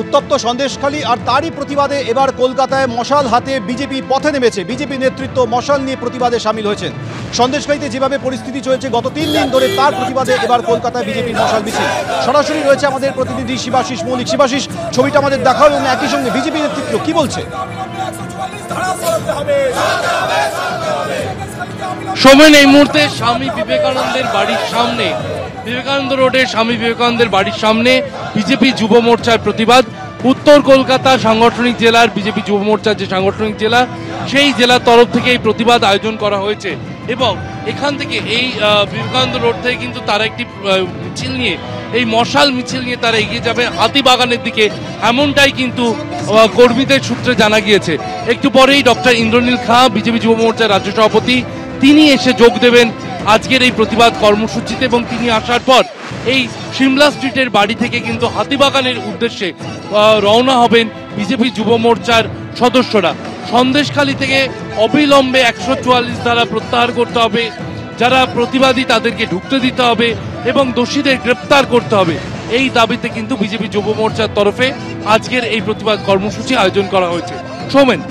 উত্তপ্ত সন্দেশখালী আর তারই প্রতিবাদে এবার কলকাতায় মশাল হাতে বিজেপি পথে নেমেছে। বিজেপি নেতৃত্ব মশাল নিয়ে প্রতিবাদে সামিল হয়েছেন। সন্দেশখালীতে যেভাবে পরিস্থিতি চলছে গত 3 দিন ধরে, তার প্রতিবাদে এবার কলকাতায় বিজেপির মশাল মিছিল। সরাসরি রয়েছে আমাদের প্রতিনিধি শিবাশিস মৌলিক। শিবাশিস, ছবিটা আমাদের দেখাও এবং একই সঙ্গে বিজেপি নেতৃত্ব কি বলছে। সোমেন, এই মুহূর্তে স্বামী বিবেকানন্দের বাড়ির সামনে, বিবেকানন্দ রোডে স্বামী বিবেকানন্দের বাড়ির সামনে বিজেপি যুব মোর্চার প্রতিবাদ। উত্তর কলকাতা সাংগঠনিক জেলার বিজেপি যুব মোর্চার যে সাংগঠনিক জেলা, সেই জেলার তরফ থেকে এই প্রতিবাদ আয়োজন করা হয়েছে এবং এখান থেকে এই বিবেকানন্দ রোড থেকে কিন্তু তারা একটি মিছিল নিয়ে, এই মশাল মিছিল নিয়ে তারা এগিয়ে যাবে হাতিবাগানের দিকে, এমনটাই কিন্তু কর্মীদের সূত্রে জানা গিয়েছে। একটু পরেই ডক্টর ইন্দ্রনীল খাঁ, বিজেপি যুব মোর্চার রাজ্য সভাপতি, তিনি এসে যোগ দেবেন আজকের এই প্রতিবাদ কর্মসূচিতে এবং তিনি আসার পর এই সিমলা স্ট্রিটের বাড়ি থেকে কিন্তু হাতিবাগানের উদ্দেশ্যে রওনা হবেন বিজেপি যুব মোর্চার সদস্যরা। সন্দেশখালী থেকে অবিলম্বে 144 ধারা প্রত্যাহার করতে হবে, যারা প্রতিবাদী তাদেরকে ঢুকতে দিতে হবে এবং দোষীদের গ্রেপ্তার করতে হবে, এই দাবিতে কিন্তু বিজেপি যুব মোর্চার তরফে আজকের এই প্রতিবাদ কর্মসূচি আয়োজন করা হয়েছে। সোমেন,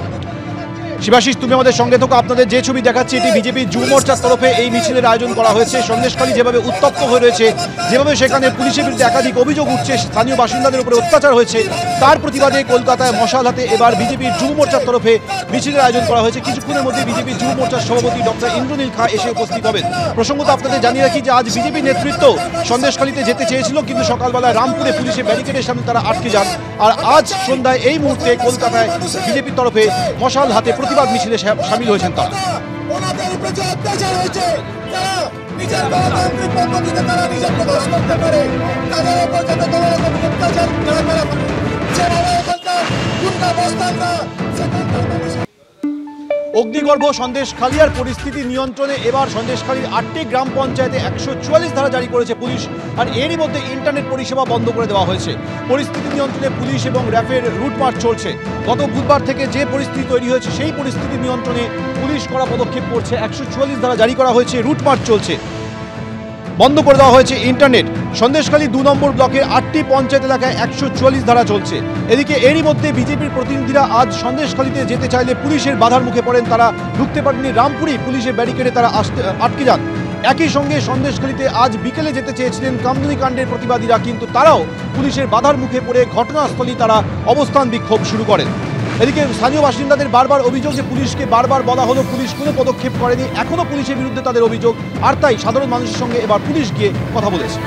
শিবাশিস, তুমি আমাদের সঙ্গে থাকো। আপনাদের যে ছবি দেখাচ্ছি এটি বিজেপি যুব মোর্চার তরফে এই মিছিলের আয়োজন করা হয়েছে। সন্দেশখালী যেভাবে উত্তপ্ত হয়ে রয়েছে, যেভাবে সেখানে পুলিশের বিরুদ্ধে একাধিক অভিযোগ উঠছে, স্থানীয় বাসিন্দাদের উপরে অত্যাচার হয়েছে, তার প্রতিবাদে কলকাতায় মশাল হাতে এবার বিজেপির যুব মোর্চার তরফে মিছিলের আয়োজন করা হয়েছে। কিছুক্ষণের মধ্যে বিজেপি যুব মোর্চার সভাপতি ডক্টর ইন্দ্রনীল খাঁ এসে উপস্থিত হবেন। প্রসঙ্গত আপনাদের জানিয়ে রাখি যে আজ বিজেপি নেতৃত্ব সন্দেশখালীতে যেতে চেয়েছিল, কিন্তু সকালবেলায় রামপুরে পুলিশের ব্যারিকেডের সামনে তারা আটকে যান। আর আজ সন্ধ্যায় এই মুহূর্তে কলকাতায় বিজেপির তরফে মশাল হাতে প্রতিবাদ মিছিলে সামিল হয়েছেন তারা। অগ্নিগর্ভ সন্দেশখালী আর পরিস্থিতি নিয়ন্ত্রণে এবার সন্দেশখালীর 8টি গ্রাম পঞ্চায়েতে 144 ধারা জারি করেছে পুলিশ, আর এরই মধ্যে ইন্টারনেট পরিষেবা বন্ধ করে দেওয়া হয়েছে। পরিস্থিতি নিয়ন্ত্রণে পুলিশ এবং র্যাফের রুটমার্চ চলছে। গত বুধবার থেকে যে পরিস্থিতি তৈরি হয়েছে সেই পরিস্থিতি নিয়ন্ত্রণে পুলিশ কড়া পদক্ষেপ করছে। 144 ধারা জারি করা হয়েছে, রুটমার্চ চলছে, বন্ধ করে দেওয়া হয়েছে ইন্টারনেট। সন্দেশখালী 2 নম্বর ব্লকের 8টি পঞ্চায়েত এলাকায় 144 ধারা চলছে। এদিকে এরই মধ্যে বিজেপির প্রতিনিধিরা আজ সন্দেশখালীতে যেতে চাইলে পুলিশের বাধার মুখে পড়েন, তারা ঢুকতে পারেননি। রামপুরেই পুলিশের ব্যারিকেডে তারা আটকে যান। একই সঙ্গে সন্দেশখালীতে আজ বিকেলে যেতে চেয়েছিলেন কামদুনি কাণ্ডের প্রতিবাদীরা, কিন্তু তারাও পুলিশের বাধার মুখে পড়ে ঘটনাস্থলেই তারা অবস্থান বিক্ষোভ শুরু করেন। এদিকে স্থানীয় বাসিন্দাদের বারবার অভিযোগ যে পুলিশকে বারবার বলা হলো, পুলিশ কোনো পদক্ষেপ করেনি, এখনো পুলিশের বিরুদ্ধে তাদের অভিযোগ। আর তাই সাধারণ মানুষের সঙ্গে এবার পুলিশ গিয়ে কথা বলেছে।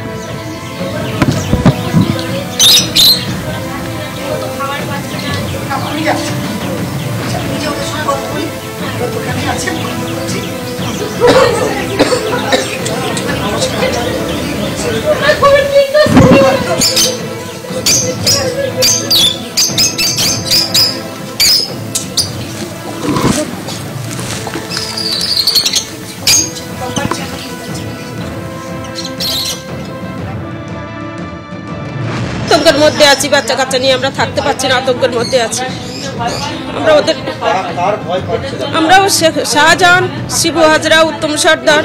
আতঙ্কের মধ্যে আছি, বাচ্চা কাচ্চা নিয়ে আমরা থাকতে পারছি না, আতঙ্কের মধ্যে আছি আমরা। শাহজাহান, শিবু হাজরা, উত্তম সর্দার।